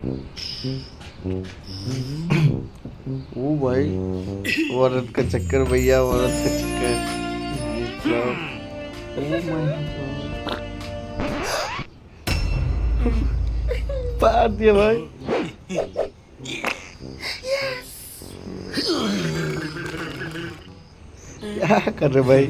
ओ भाई, औरत का चक्कर भैया, औरत का चक्कर। ओ माय गॉड, पार दिया भाई। क्या कर रहे भाई?